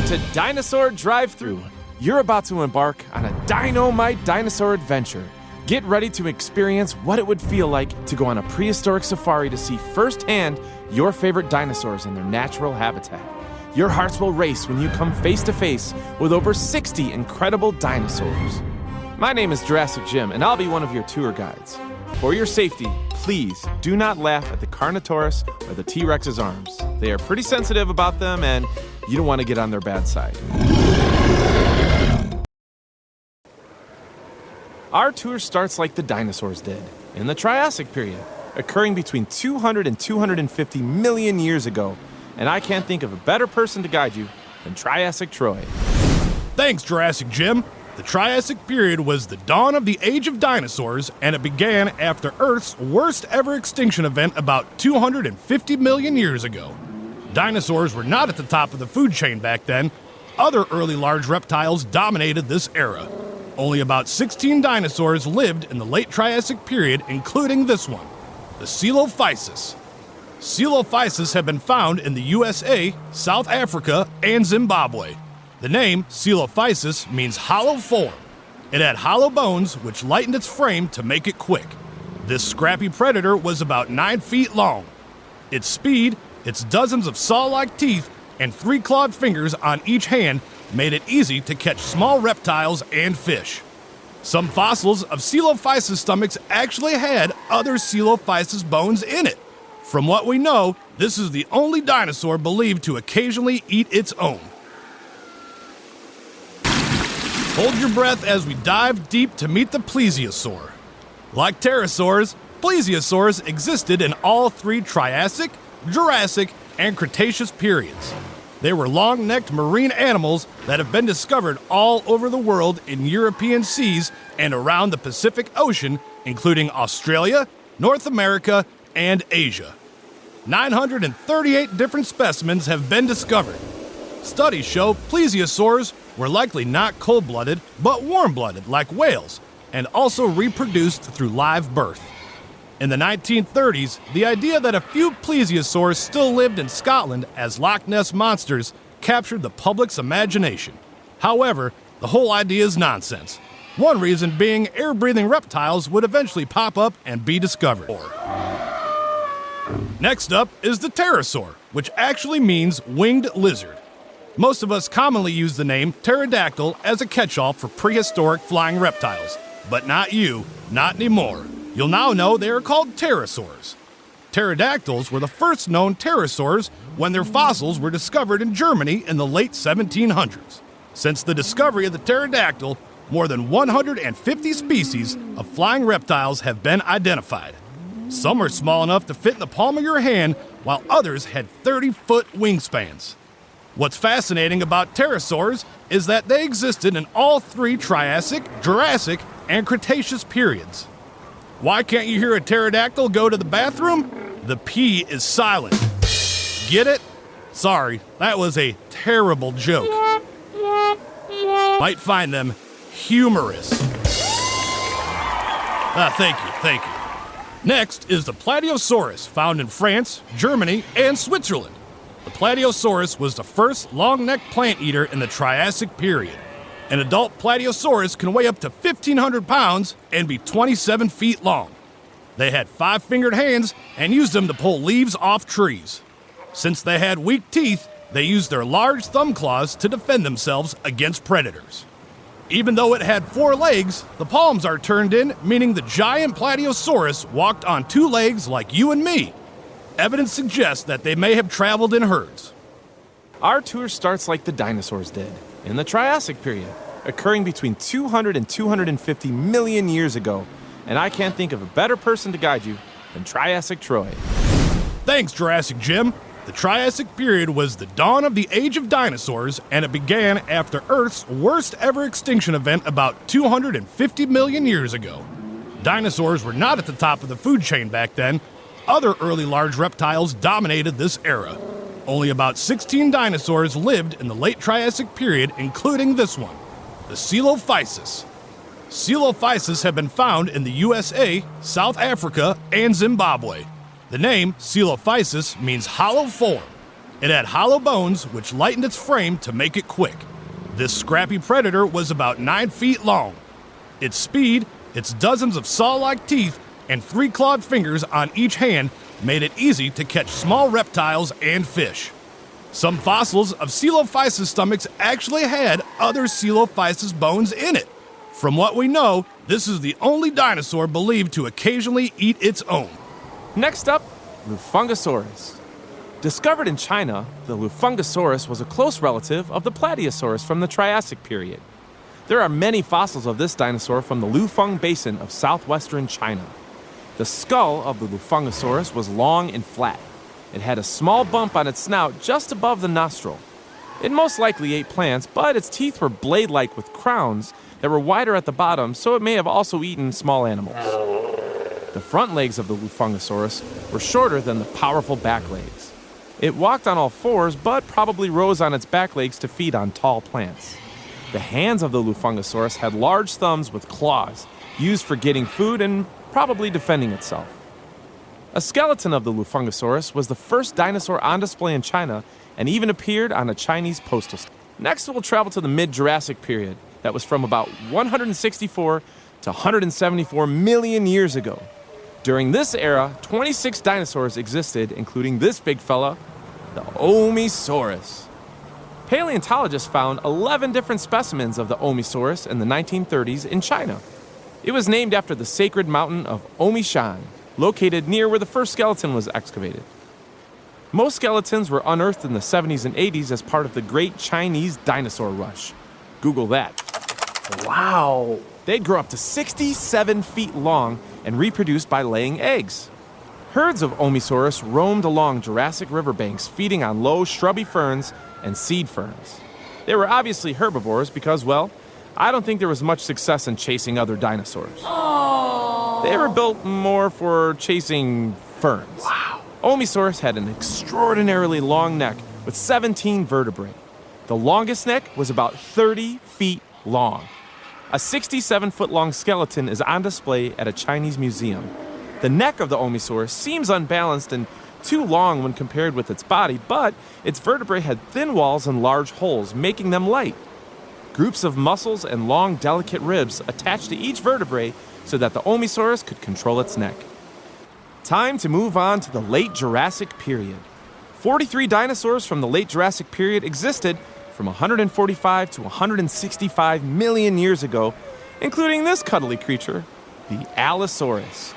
to Dinosaur Drive-Thru. You're about to embark on a dynamite dinosaur adventure. Get ready to experience what it would feel like to go on a prehistoric safari to see firsthand your favorite dinosaurs in their natural habitat. Your hearts will race when you come face to face with over 60 incredible dinosaurs. My name is Jurassic Jim, and I'll be one of your tour guides. For your safety, please do not laugh at the Carnotaurus or the T-Rex's arms. They are pretty sensitive about them, and you don't want to get on their bad side. Our tour starts like the dinosaurs did, in the Triassic Period, occurring between 200 and 250 million years ago, and I can't think of a better person to guide you than Triassic Troy. Thanks, Jurassic Jim. The Triassic Period was the dawn of the age of dinosaurs, and it began after Earth's worst ever extinction event about 250 million years ago. Dinosaurs were not at the top of the food chain back then. Other early large reptiles dominated this era. Only about 16 dinosaurs lived in the late Triassic Period, including this one, the Coelophysis. Coelophysis have been found in the USA, South Africa, and Zimbabwe. The name Coelophysis means hollow form. It had hollow bones which lightened its frame to make it quick. This scrappy predator was about 9 feet long. Its speed, its dozens of saw-like teeth, and 3 clawed fingers on each hand made it easy to catch small reptiles and fish. Some fossils of Coelophysis stomachs actually had other Coelophysis bones in it. From what we know, this is the only dinosaur believed to occasionally eat its own. Hold your breath as we dive deep to meet the Plesiosaur. Like pterosaurs, Plesiosaurs existed in all 3 Triassic, Jurassic, and Cretaceous periods. They were long-necked marine animals that have been discovered all over the world in European seas and around the Pacific Ocean, including Australia, North America, and Asia. 938 different specimens have been discovered. Studies show plesiosaurs were likely not cold-blooded, but warm-blooded like whales, and also reproduced through live birth. In the 1930s, the idea that a few plesiosaurs still lived in Scotland as Loch Ness monsters captured the public's imagination. However, the whole idea is nonsense. One reason being air-breathing reptiles would eventually pop up and be discovered. Next up is the pterosaur, which actually means winged lizard. Most of us commonly use the name pterodactyl as a catch-all for prehistoric flying reptiles, but not you, not anymore. You'll now know they are called pterosaurs. Pterodactyls were the first known pterosaurs when their fossils were discovered in Germany in the late 1700s. Since the discovery of the pterodactyl, more than 150 species of flying reptiles have been identified. Some are small enough to fit in the palm of your hand, while others had 30-foot wingspans. What's fascinating about pterosaurs is that they existed in all 3 Triassic, Jurassic, and Cretaceous periods. Why can't you hear a pterodactyl go to the bathroom? The P is silent. Get it? Sorry, that was a terrible joke. Might find them humorous. Thank you. Next is the Plesiosaurus, found in France, Germany, and Switzerland. The Plesiosaurus was the first long-necked plant eater in the Triassic Period. An adult Plesiosaurus can weigh up to 1,500 pounds and be 27 feet long. They had 5-fingered hands and used them to pull leaves off trees. Since they had weak teeth, they used their large thumb claws to defend themselves against predators. Even though it had 4 legs, the palms are turned in, meaning the giant Plesiosaurus walked on 2 legs like you and me. Evidence suggests that they may have traveled in herds. Our tour starts like the dinosaurs did, in the Triassic Period, occurring between 200 and 250 million years ago, and I can't think of a better person to guide you than Triassic Troy. Thanks, Jurassic Jim. The Triassic Period was the dawn of the age of dinosaurs, and it began after Earth's worst ever extinction event about 250 million years ago. Dinosaurs were not at the top of the food chain back then. Other early large reptiles dominated this era. Only about 16 dinosaurs lived in the late Triassic Period, including this one, the Coelophysis. Coelophysis have been found in the USA, South Africa, and Zimbabwe. The name Coelophysis means hollow form. It had hollow bones, which lightened its frame to make it quick. This scrappy predator was about 9 feet long. Its speed, its dozens of saw-like teeth, and 3 clawed fingers on each hand made it easy to catch small reptiles and fish. Some fossils of Coelophysis stomachs actually had other Coelophysis bones in it. From what we know, this is the only dinosaur believed to occasionally eat its own. Next up, Fungusaurus. Discovered in China, the Fungusaurus was a close relative of the Plesiosaurus from the Triassic Period. There are many fossils of this dinosaur from the Lufeng Basin of southwestern China. The skull of the Fungusaurus was long and flat. It had a small bump on its snout just above the nostril. It most likely ate plants, but its teeth were blade-like with crowns that were wider at the bottom, so it may have also eaten small animals. The front legs of the Fungusaurus were shorter than the powerful back legs. It walked on all fours, but probably rose on its back legs to feed on tall plants. The hands of the Fungusaurus had large thumbs with claws, used for getting food and probably defending itself. A skeleton of the Fungusaurus was the first dinosaur on display in China and even appeared on a Chinese postal stamp. Next, we'll travel to the mid-Jurassic period that was from about 164 to 174 million years ago. During this era, 26 dinosaurs existed, including this big fella, the Omesaurus. Paleontologists found 11 different specimens of the Omesaurus in the 1930s in China. It was named after the sacred mountain of Omishan, located near where the first skeleton was excavated. Most skeletons were unearthed in the 70s and 80s as part of the Great Chinese Dinosaur Rush. Google that. Wow. They'd grow up to 67 feet long and reproduced by laying eggs. Herds of Omesaurus roamed along Jurassic riverbanks, feeding on low shrubby ferns and seed ferns. They were obviously herbivores because, well, I don't think there was much success in chasing other dinosaurs. Aww. They were built more for chasing ferns. Wow. Omesaurus had an extraordinarily long neck with 17 vertebrae. The longest neck was about 30 feet long. A 67-foot-long skeleton is on display at a Chinese museum. The neck of the Omesaurus seems unbalanced and too long when compared with its body, but its vertebrae had thin walls and large holes, making them light. Groups of muscles and long, delicate ribs attached to each vertebrae so that the Omesaurus could control its neck. Time to move on to the late Jurassic Period. 43 dinosaurs from the late Jurassic Period existed from 145 to 165 million years ago, including this cuddly creature, the Allosaurus.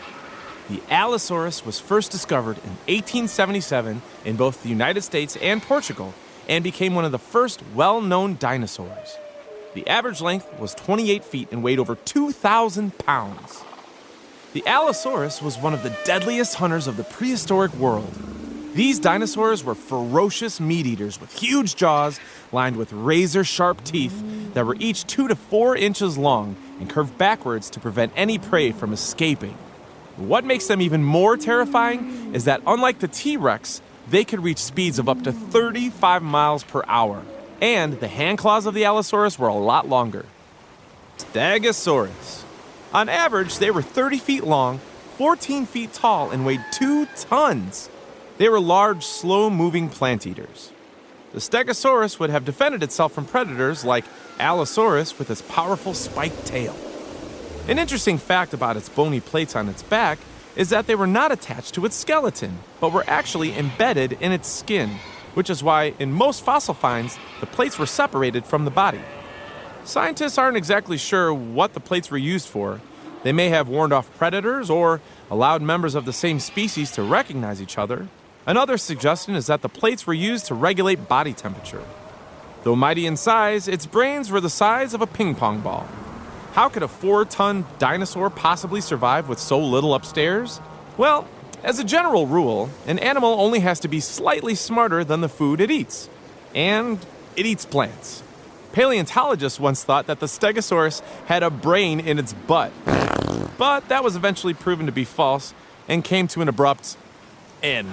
The Allosaurus was first discovered in 1877 in both the United States and Portugal and became one of the first well-known dinosaurs. The average length was 28 feet and weighed over 2,000 pounds. The Allosaurus was one of the deadliest hunters of the prehistoric world. These dinosaurs were ferocious meat-eaters with huge jaws lined with razor-sharp teeth that were each 2 to 4 inches long and curved backwards to prevent any prey from escaping. What makes them even more terrifying is that unlike the T-Rex, they could reach speeds of up to 35 miles per hour. And the hand claws of the Allosaurus were a lot longer. Stegosaurus. On average, they were 30 feet long, 14 feet tall, and weighed 2 tons. They were large, slow-moving plant eaters. The Stegosaurus would have defended itself from predators like Allosaurus with its powerful spiked tail. An interesting fact about its bony plates on its back is that they were not attached to its skeleton, but were actually embedded in its skin, which is why, in most fossil finds, the plates were separated from the body. Scientists aren't exactly sure what the plates were used for. They may have warned off predators or allowed members of the same species to recognize each other. Another suggestion is that the plates were used to regulate body temperature. Though mighty in size, its brains were the size of a ping pong ball. How could a 4-ton dinosaur possibly survive with so little upstairs? Well, as a general rule, an animal only has to be slightly smarter than the food it eats. And it eats plants. Paleontologists once thought that the Stegosaurus had a brain in its butt. But that was eventually proven to be false and came to an abrupt end.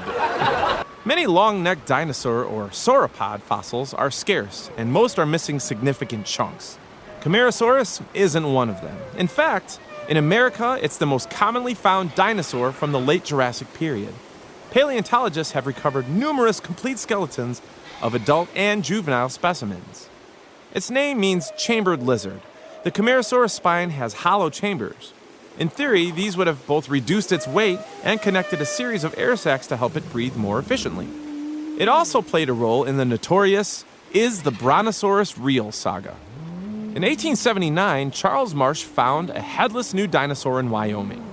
Many long-necked dinosaur or sauropod fossils are scarce, and most are missing significant chunks. Camarasaurus isn't one of them. In fact, in America, it's the most commonly found dinosaur from the late Jurassic period. paleontologists have recovered numerous complete skeletons of adult and juvenile specimens. Its name means chambered lizard. The Camarasaurus spine has hollow chambers. In theory, these would have both reduced its weight and connected a series of air sacs to help it breathe more efficiently. It also played a role in the notorious Is the Brontosaurus Real saga. In 1879, Charles Marsh found a headless new dinosaur in Wyoming.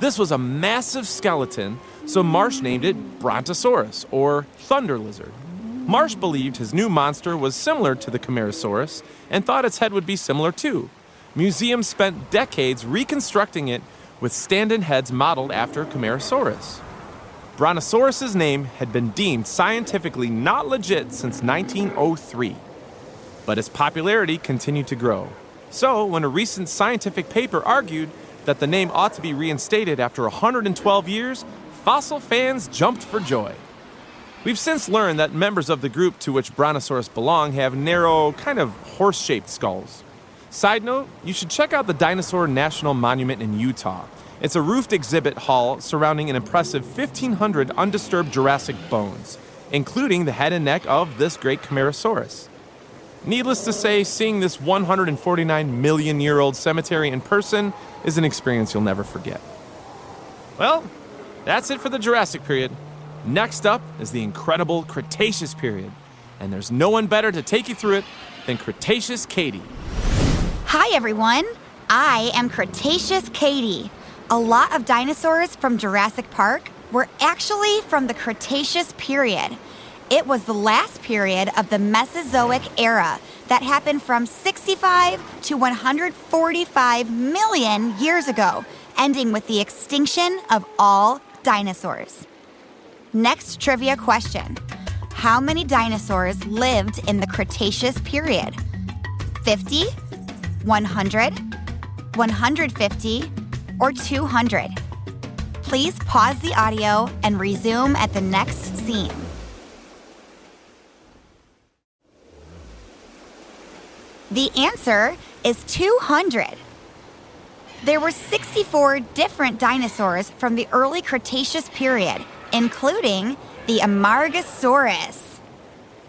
This was a massive skeleton, so Marsh named it Brontosaurus, or Thunder Lizard. Marsh believed his new monster was similar to the Camarasaurus and thought its head would be similar too. Museums spent decades reconstructing it with stand-in heads modeled after Camarasaurus. Brontosaurus's name had been deemed scientifically not legit since 1903, but its popularity continued to grow. So, when a recent scientific paper argued that the name ought to be reinstated after 112 years, fossil fans jumped for joy. We've since learned that members of the group to which Brontosaurus belong have narrow, kind of horse-shaped skulls. Side note, you should check out the Dinosaur National Monument in Utah. It's a roofed exhibit hall surrounding an impressive 1,500 undisturbed Jurassic bones, including the head and neck of this great Camarasaurus. Needless to say, seeing this 149-million-year-old cemetery in person is an experience you'll never forget. Well, that's it for the Jurassic Period. Next up is the incredible Cretaceous Period, and there's no one better to take you through it than Cretaceous Katie. Hi, everyone. I am Cretaceous Katie. A lot of dinosaurs from Jurassic Park were actually from the Cretaceous Period. It was the last period of the Mesozoic era that happened from 65 to 145 million years ago, ending with the extinction of all dinosaurs. Next trivia question. How many dinosaurs lived in the Cretaceous Period? 50, 100, 150, or 200? Please pause the audio and resume at the next scene. The answer is 200. There were 64 different dinosaurs from the early Cretaceous period, including the Amargasaurus.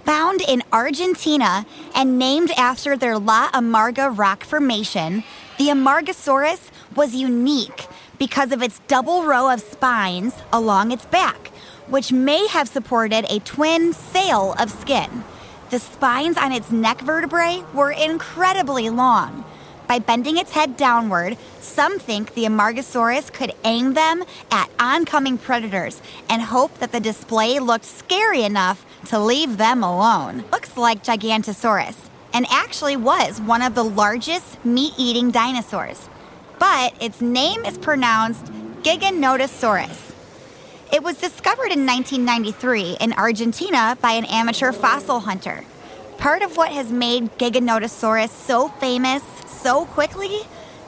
Found in Argentina and named after their La Amarga rock formation, the Amargasaurus was unique because of its double row of spines along its back, which may have supported a twin sail of skin. The spines on its neck vertebrae were incredibly long. By bending its head downward, some think the Amargasaurus could aim them at oncoming predators and hope that the display looked scary enough to leave them alone. Looks like Gigantosaurus, and actually was one of the largest meat-eating dinosaurs. But its name is pronounced Giganotosaurus. It was discovered in 1993 in Argentina by an amateur fossil hunter. Part of what has made Giganotosaurus so famous so quickly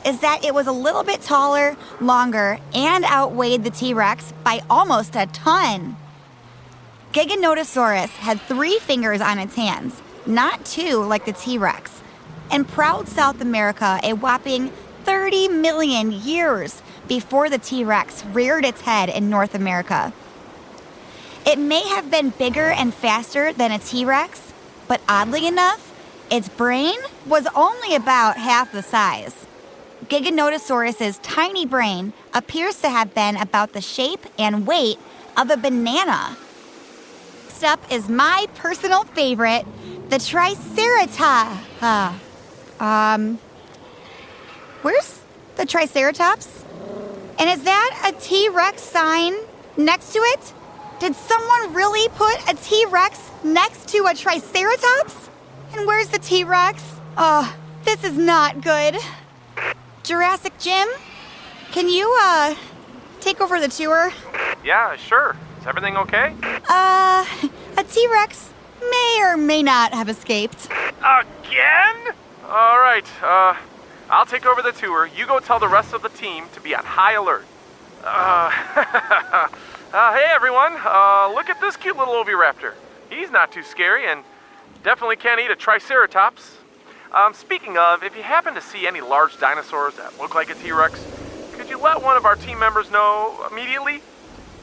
is that it was a little bit taller, longer, and outweighed the T-Rex by almost a ton. Giganotosaurus had 3 fingers on its hands, not 2 like the T-Rex, and prowled South America a whopping 30 million years before the T-Rex reared its head in North America. It may have been bigger and faster than a T-Rex, but oddly enough, its brain was only about half the size. Giganotosaurus's tiny brain appears to have been about the shape and weight of a banana. Next up is my personal favorite, the Triceratop. Where's the Triceratops? And is that a T-Rex sign next to it? Did someone really put a T-Rex next to a Triceratops? And where's the T-Rex? Oh, this is not good. Jurassic Jim, can you, take over the tour? Yeah, sure. Is everything okay? A T-Rex may or may not have escaped. Again? All right, I'll take over the tour. You go tell the rest of the team to be on high alert. Hey everyone, look at this cute little Oviraptor. He's not too scary and definitely can't eat a Triceratops. Speaking of, if you happen to see any large dinosaurs that look like a T-Rex, could you let one of our team members know immediately?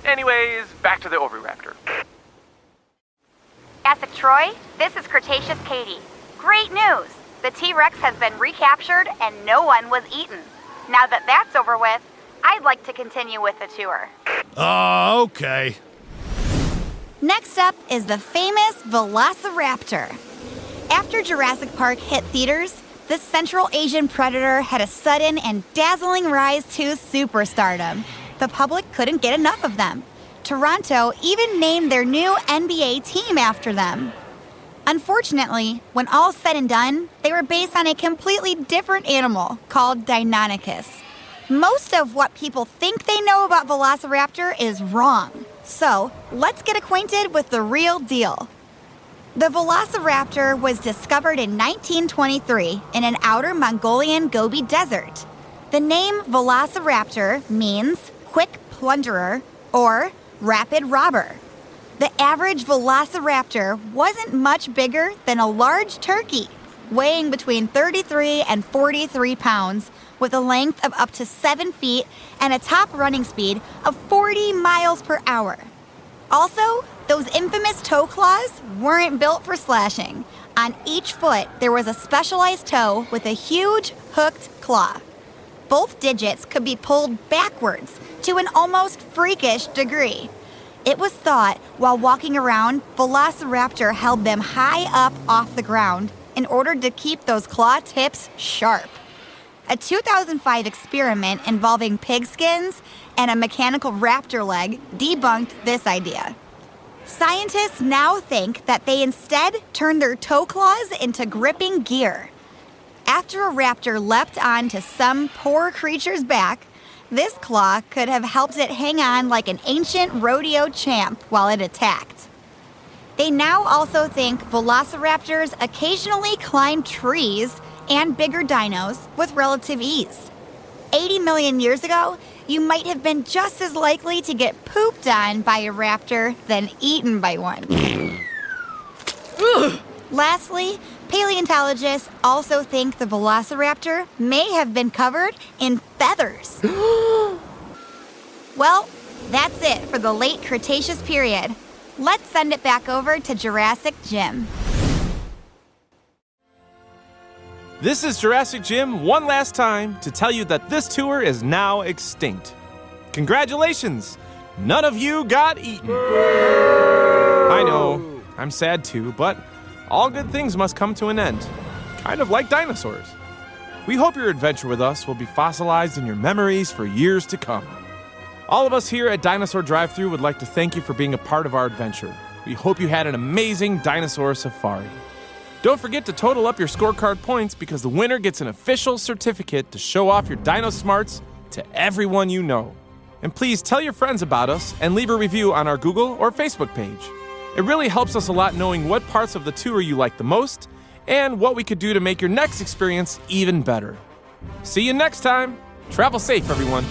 Anyways, back to the Oviraptor. Jurassic Troy, this is Cretaceous Katie. Great news! The T-Rex has been recaptured and no one was eaten. Now that that's over with, I'd like to continue with the tour. Okay. Next up is the famous Velociraptor. After Jurassic Park hit theaters, this Central Asian predator had a sudden and dazzling rise to superstardom. The public couldn't get enough of them. Toronto even named their new NBA team after them. Unfortunately, when all said and done, they were based on a completely different animal called Deinonychus. Most of what people think they know about Velociraptor is wrong. So, let's get acquainted with the real deal. The Velociraptor was discovered in 1923 in an outer Mongolian Gobi Desert. The name Velociraptor means quick plunderer or rapid robber. The average Velociraptor wasn't much bigger than a large turkey, weighing between 33 and 43 pounds, with a length of up to 7 feet and a top running speed of 40 miles per hour. Also, those infamous toe claws weren't built for slashing. On each foot, there was a specialized toe with a huge hooked claw. Both digits could be pulled backwards to an almost freakish degree. It was thought while walking around, Velociraptor held them high up off the ground in order to keep those claw tips sharp. A 2005 experiment involving pigskins and a mechanical raptor leg debunked this idea. Scientists now think that they instead turned their toe claws into gripping gear. After a raptor leapt onto some poor creature's back, this claw could have helped it hang on like an ancient rodeo champ while it attacked. They now also think velociraptors occasionally climb trees and bigger dinos with relative ease. 80 million years ago, you might have been just as likely to get pooped on by a raptor than eaten by one. Lastly, paleontologists also think the velociraptor may have been covered in feathers. Well, that's it for the late Cretaceous period. Let's send it back over to Jurassic Jim. This is Jurassic Jim one last time to tell you that this tour is now extinct. Congratulations! None of you got eaten. I know, I'm sad too, but all good things must come to an end. Kind of like dinosaurs. We hope your adventure with us will be fossilized in your memories for years to come. All of us here at Dinosaur Drive-Thru would like to thank you for being a part of our adventure. We hope you had an amazing dinosaur safari. Don't forget to total up your scorecard points because the winner gets an official certificate to show off your dino smarts to everyone you know. And please tell your friends about us and leave a review on our Google or Facebook page. It really helps us a lot knowing what parts of the tour you like the most and what we could do to make your next experience even better. See you next time. Travel safe, everyone.